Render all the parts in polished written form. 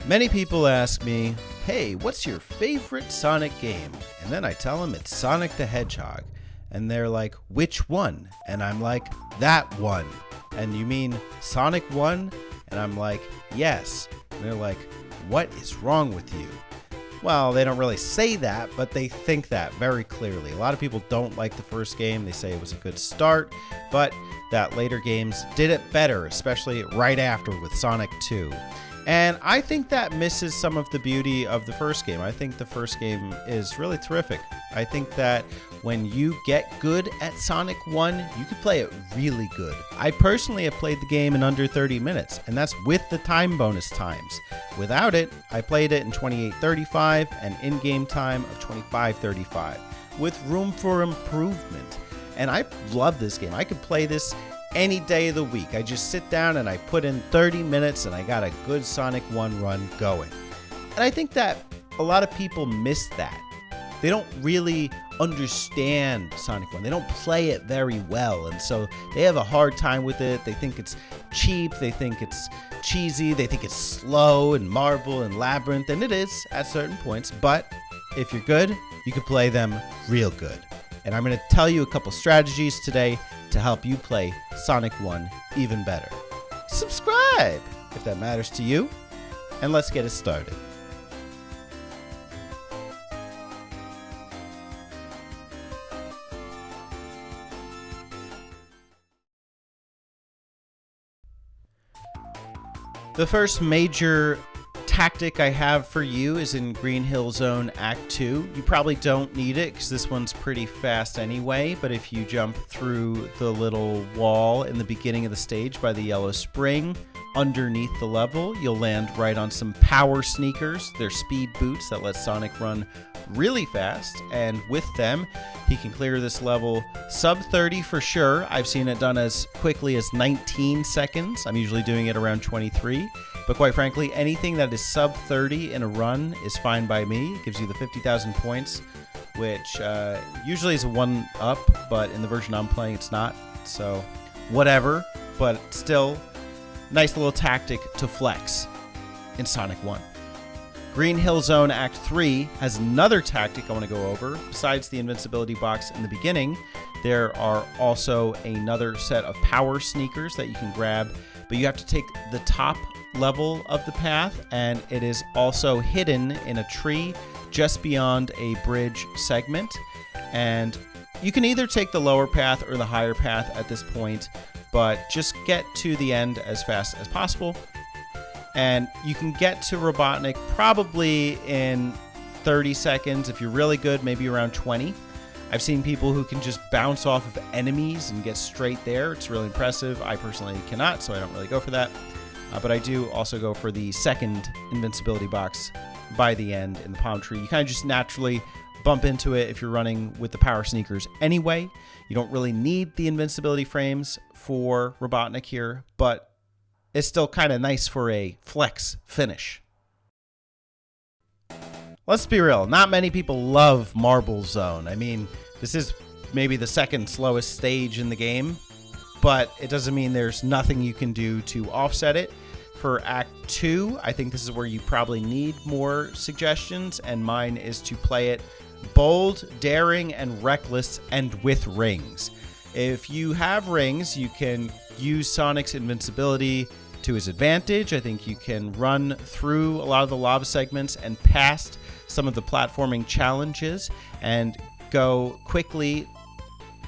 Many people ask me, hey, what's your favorite Sonic game? And then I tell them it's Sonic the Hedgehog. And they're like, which one? And I'm like, that one. And you mean Sonic 1? And I'm like, yes. And they're like, what is wrong with you? Well, they don't really say that, but they think that very clearly. A lot of people don't like the first game. They say it was a good start, but that later games did it better, especially right after with Sonic 2. And I think that misses some of the beauty of the first game. I think the first game is really terrific. I think that when you get good at Sonic 1, you can play it really good. I personally have played the game in under 30 minutes, and that's with the time bonus times. Without it, I played it in 28:35 and in-game time of 25:35, with room for improvement. And I love this game. I could play this any day of the week. I just sit down and I put in 30 minutes and I got a good Sonic 1 run going. And I think that a lot of people miss that. They don't really understand Sonic 1. They don't play it very well, and so they have a hard time with it. They think it's cheap, they think it's cheesy, they think it's slow and marble and labyrinth, and it is at certain points, but if you're good, you can play them real good. And I'm going to tell you a couple strategies today to help you play Sonic 1 even better. Subscribe if that matters to you, and let's get it started. The first major tactic I have for you is in Green Hill Zone Act 2. You probably don't need it because this one's pretty fast anyway, but if you jump through the little wall in the beginning of the stage by the yellow spring, underneath the level, you'll land right on some power sneakers. They're speed boots that let Sonic run really fast, and with them, he can clear this level sub 30 for sure. I've seen it done as quickly as 19 seconds. I'm usually doing it around 23. But quite frankly, anything that is sub 30 in a run is fine by me. It gives you the 50,000 points, which usually is a 1-up, but in the version I'm playing, it's not. So whatever, but still, nice little tactic to flex in Sonic 1. Green Hill Zone Act 3 has another tactic I want to go over. Besides the invincibility box in the beginning, there are also another set of power sneakers that you can grab, but you have to take the top level of the path, and it is also hidden in a tree just beyond a bridge segment. And you can either take the lower path or the higher path at this point, but just get to the end as fast as possible. And you can get to Robotnik probably in 30 seconds. If you're really good, maybe around 20. I've seen people who can just bounce off of enemies and get straight there. It's really impressive. I personally cannot, so I don't really go for that. But I do also go for the second invincibility box by the end in the palm tree. You kind of just naturally bump into it if you're running with the power sneakers anyway. You don't really need the invincibility frames for Robotnik here, but it's still kind of nice for a flex finish. Let's be real, not many people love Marble Zone. I mean, this is maybe the second slowest stage in the game, but it doesn't mean there's nothing you can do to offset it. For Act 2, I think this is where you probably need more suggestions, and mine is to play it bold, daring, and reckless, and with rings. If you have rings, you can use Sonic's invincibility to his advantage. I think you can run through a lot of the lava segments and past some of the platforming challenges and go quickly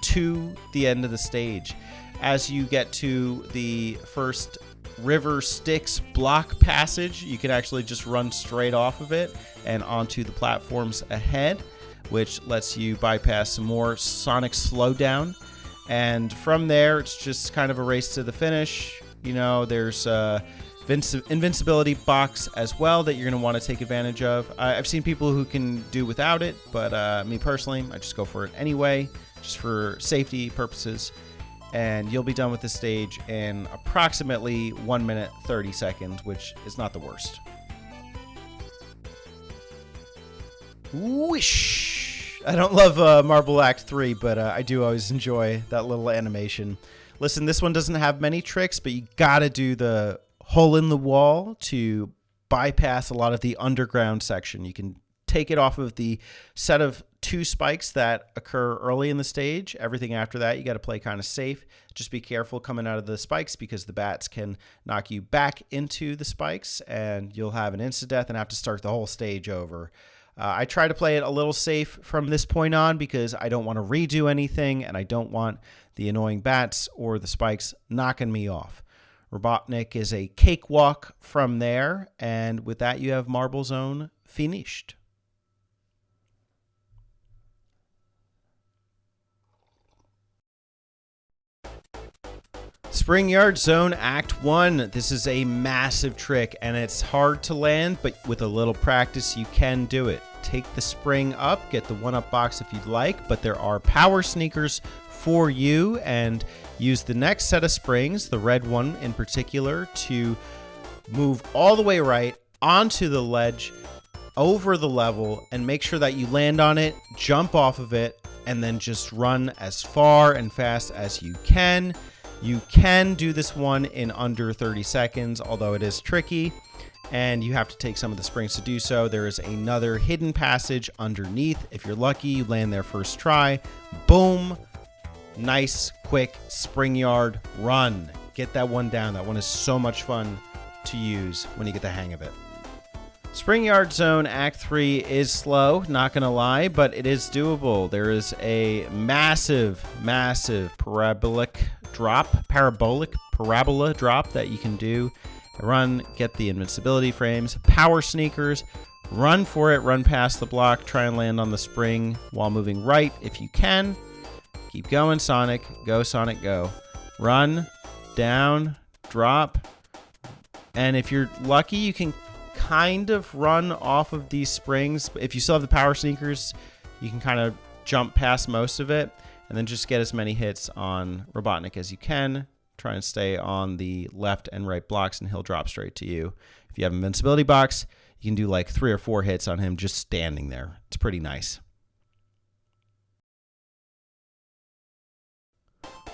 to the end of the stage. As you get to the first River Styx block passage, you can actually just run straight off of it and onto the platforms ahead, which lets you bypass some more Sonic slowdown. And from there, it's just kind of a race to the finish. You know, there's invincibility box as well that you're going to want to take advantage of. I've seen people who can do without it, but me personally, I just go for it anyway, just for safety purposes. And you'll be done with the stage in approximately 1 minute 30 seconds, which is not the worst. Whoosh! I don't love Marble Act 3, but I do always enjoy that little animation. Listen, this one doesn't have many tricks, but you gotta do the hole in the wall to bypass a lot of the underground section. You can take it off of the set of 2 spikes that occur early in the stage. Everything after that, you got to play kind of safe. Just be careful coming out of the spikes because the bats can knock you back into the spikes and you'll have an insta-death and have to start the whole stage over. I try to play it a little safe from this point on because I don't want to redo anything and I don't want the annoying bats or the spikes knocking me off. Robotnik is a cakewalk from there, and with that you have Marble Zone finished. Spring Yard Zone Act 1. This is a massive trick and it's hard to land, but with a little practice you can do it. Take the spring up, get the 1-up box if you'd like, but there are power sneakers for you, and use the next set of springs, the red one in particular, to move all the way right onto the ledge, over the level, and make sure that you land on it, jump off of it, and then just run as far and fast as you can. You can do this one in under 30 seconds, although it is tricky, and you have to take some of the springs to do so. There is another hidden passage underneath. If you're lucky, you land there first try. Boom. Nice, quick spring yard run. Get that one down. That one is so much fun to use when you get the hang of it. Spring Yard Zone Act 3 is slow, not gonna lie, but it is doable. There is a massive parabola drop that you can do. Run, get the invincibility frames, power sneakers, run for it, run past the block, try and land on the spring while moving right if you can. Keep going, Sonic. Go, Sonic, go. Run, down, drop. And if you're lucky, you can kind of run off of these springs. If you still have the power sneakers, you can kind of jump past most of it and then just get as many hits on Robotnik as you can. Try and stay on the left and right blocks and he'll drop straight to you. If you have invincibility box, you can do like 3 or 4 hits on him just standing there. It's pretty nice.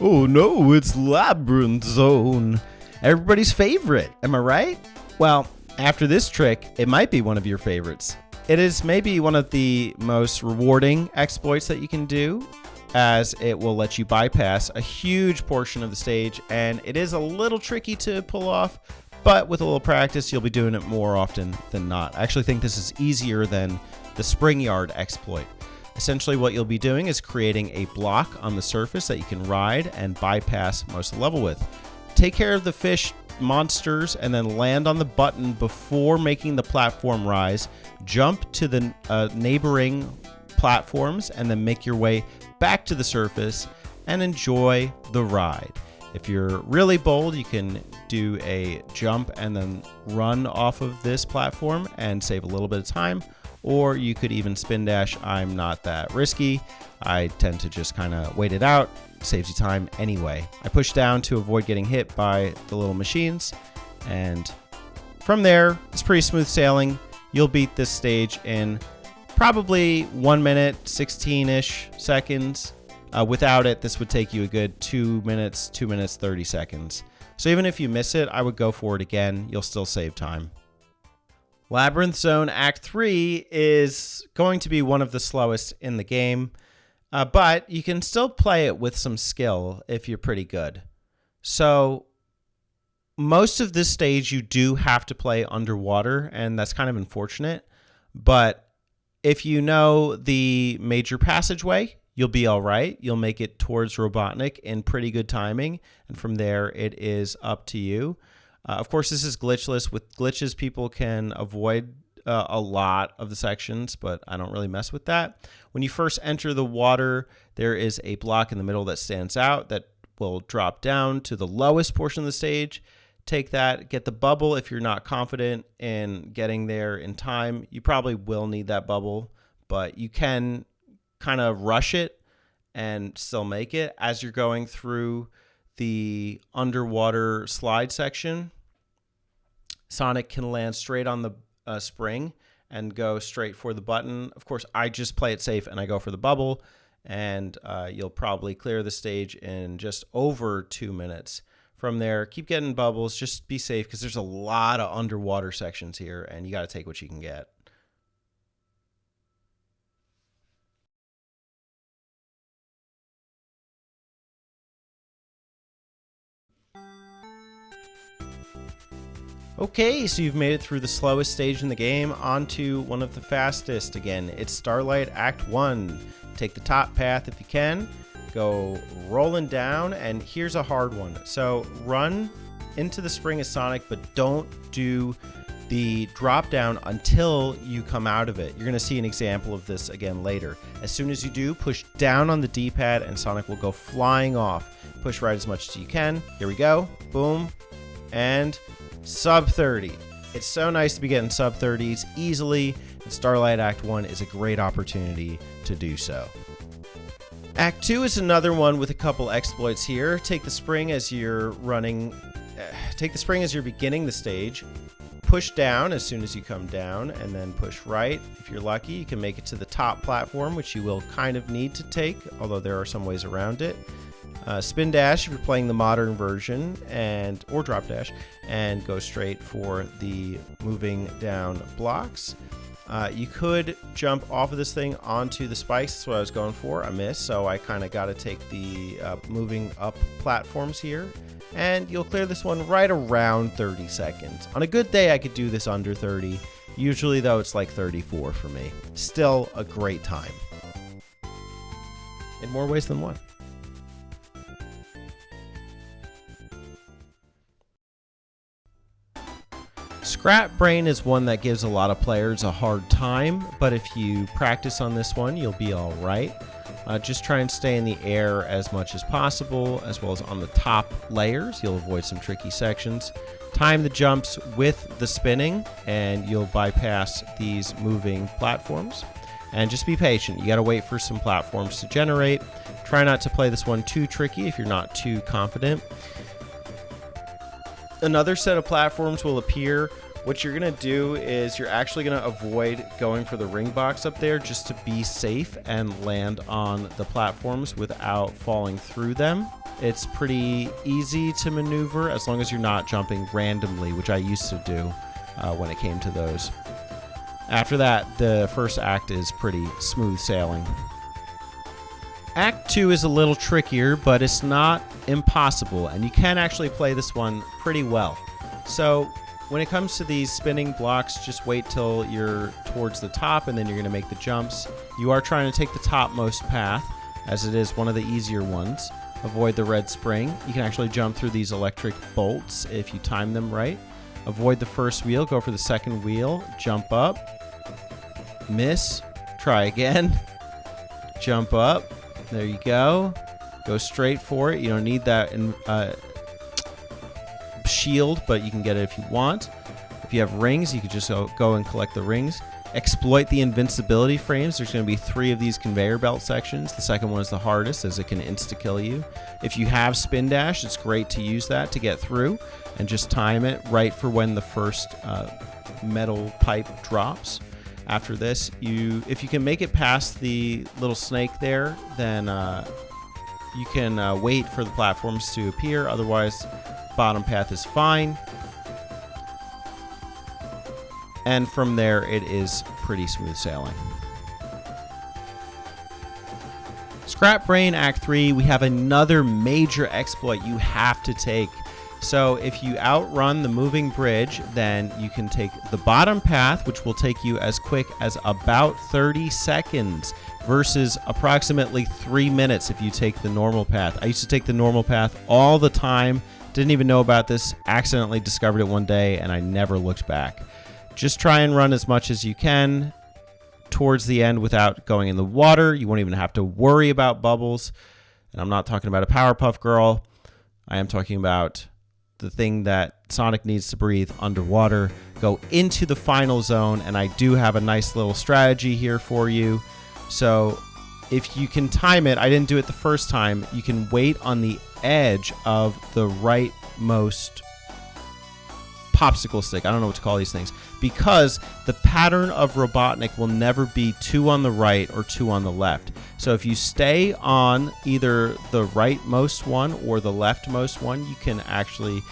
Oh no, it's Labyrinth Zone. Everybody's favorite, am I right? Well, after this trick, it might be one of your favorites. It is maybe one of the most rewarding exploits that you can do, as it will let you bypass a huge portion of the stage, and it is a little tricky to pull off, but with a little practice, you'll be doing it more often than not. I actually think this is easier than the Spring Yard exploit. Essentially, what you'll be doing is creating a block on the surface that you can ride and bypass most of the level with. Take care of the fish monsters and then land on the button before making the platform rise. Jump to the neighboring platforms and then make your way back to the surface and enjoy the ride. If you're really bold, you can do a jump and then run off of this platform and save a little bit of time. Or you could even spin dash. I'm not that risky. I tend to just kind of wait it out. Saves you time anyway. I push down to avoid getting hit by the little machines. And from there, it's pretty smooth sailing. You'll beat this stage in probably 1 minute, 16-ish seconds. Without it, this would take you a good 2 minutes, 2 minutes, 30 seconds. So even if you miss it, I would go for it again. You'll still save time. Labyrinth Zone Act 3 is going to be one of the slowest in the game, but you can still play it with some skill if you're pretty good. So most of this stage you do have to play underwater, and that's kind of unfortunate, but if you know the major passageway, you'll be all right. You'll make it towards Robotnik in pretty good timing, and from there it is up to you. Of course, this is glitchless. With glitches, people can avoid a lot of the sections, but I don't really mess with that. When you first enter the water, there is a block in the middle that stands out that will drop down to the lowest portion of the stage. Take that, get the bubble. If you're not confident in getting there in time, you probably will need that bubble, but you can kind of rush it and still make it as you're going through the underwater slide section. Sonic can land straight on the spring and go straight for the button. Of course, I just play it safe and I go for the bubble, and you'll probably clear the stage in just over 2 minutes. From there, keep getting bubbles. Just be safe because there's a lot of underwater sections here, and you got to take what you can get. Okay, so you've made it through the slowest stage in the game onto one of the fastest. Again, it's Starlight Act 1. Take the top path if you can. Go rolling down, and here's a hard one. So run into the spring as Sonic, but don't do the drop down until you come out of it. You're going to see an example of this again later. As soon as you do, push down on the D-pad and Sonic will go flying off. Push right as much as you can. Here we go. Boom. And sub 30. It's so nice to be getting sub 30s easily, and Starlight Act 1 is a great opportunity to do so. Act 2 is another one with a couple exploits here. Take the spring as you're running. Take the spring as you're beginning the stage. Push down as soon as you come down, and then push right. If you're lucky, you can make it to the top platform, which you will kind of need to take, although there are some ways around it. Spin dash if you're playing the modern version, or drop dash, and go straight for the moving down blocks. You could jump off of this thing onto the spikes. That's what I was going for. I missed, so I kind of got to take the moving up platforms here. And you'll clear this one right around 30 seconds. On a good day, I could do this under 30. Usually, though, it's like 34 for me. Still a great time. In more ways than one. Scrap Brain is one that gives a lot of players a hard time, but if you practice on this one, you'll be all right. Just try and stay in the air as much as possible, as well as on the top layers. You'll avoid some tricky sections. Time the jumps with the spinning, and you'll bypass these moving platforms. And just be patient. You got to wait for some platforms to generate. Try not to play this one too tricky if you're not too confident. Another set of platforms will appear. What you're going to do is you're actually going to avoid going for the ring box up there just to be safe and land on the platforms without falling through them. It's pretty easy to maneuver as long as you're not jumping randomly, which I used to do when it came to those. After that, the first act is pretty smooth sailing. Act 2 is a little trickier, but it's not impossible, and you can actually play this one pretty well. So when it comes to these spinning blocks, just wait till you're towards the top, and then you're going to make the jumps. You are trying to take the topmost path, as it is one of the easier ones. Avoid the red spring. You can actually jump through these electric bolts if you time them right. Avoid the first wheel, go for the second wheel, jump up, miss, try again, jump up. There you go. Go straight for it. You don't need that shield, but you can get it if you want. If you have rings, you can just go and collect the rings. Exploit the invincibility frames. There's going to be 3 of these conveyor belt sections. The second one is the hardest, as it can insta-kill you. If you have spin dash, it's great to use that to get through and just time it right for when the first metal pipe drops. After this, if you can make it past the little snake there, then you can wait for the platforms to appear. Otherwise, bottom path is fine. And from there, it is pretty smooth sailing. Scrap Brain Act 3, we have another major exploit you have to take. So if you outrun the moving bridge, then you can take the bottom path, which will take you as quick as about 30 seconds versus approximately 3 minutes if you take the normal path. I used to take the normal path all the time. Didn't even know about this. Accidentally discovered it one day, and I never looked back. Just try and run as much as you can towards the end without going in the water. You won't even have to worry about bubbles. And I'm not talking about a Powerpuff Girl. I am talking about the thing that Sonic needs to breathe underwater. Go into the final zone, and I do have a nice little strategy here for you. So if you can time it, I didn't do it the first time, you can wait on the edge of the rightmost popsicle stick. I don't know what to call these things, because the pattern of Robotnik will never be 2 on the right or 2 on the left. So if you stay on either the rightmost one or the leftmost one, you can actually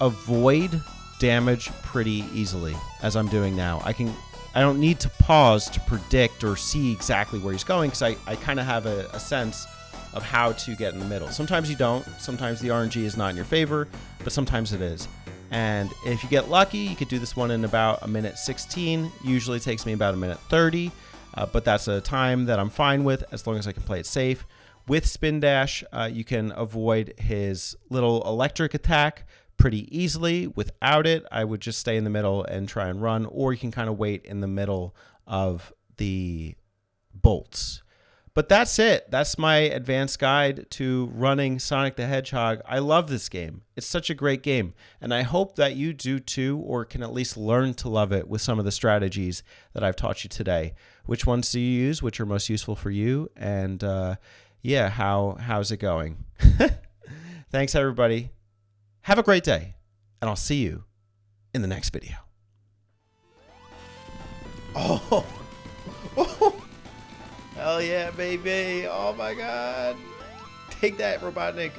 avoid damage pretty easily, as I'm doing now. I don't need to pause to predict or see exactly where he's going, because I kind of have a sense of how to get in the middle. Sometimes you don't. Sometimes the RNG is not in your favor, but sometimes it is. And if you get lucky, you could do this one in about 1:16. Usually it takes me about 1:30, but that's a time that I'm fine with as long as I can play it safe. With Spin Dash, you can avoid his little electric attack pretty easily. Without it, I would just stay in the middle and try and run, or you can kind of wait in the middle of the bolts. But that's it. That's my advanced guide to running Sonic the Hedgehog. I love this game. It's such a great game, and I hope that you do too, or can at least learn to love it with some of the strategies that I've taught you today. Which ones do you use? Which are most useful for you? And yeah, how's it going? Thanks, everybody. Have a great day, and I'll see you in the next video. Oh, hell yeah, baby. Oh, my God. Take that, Robotnik.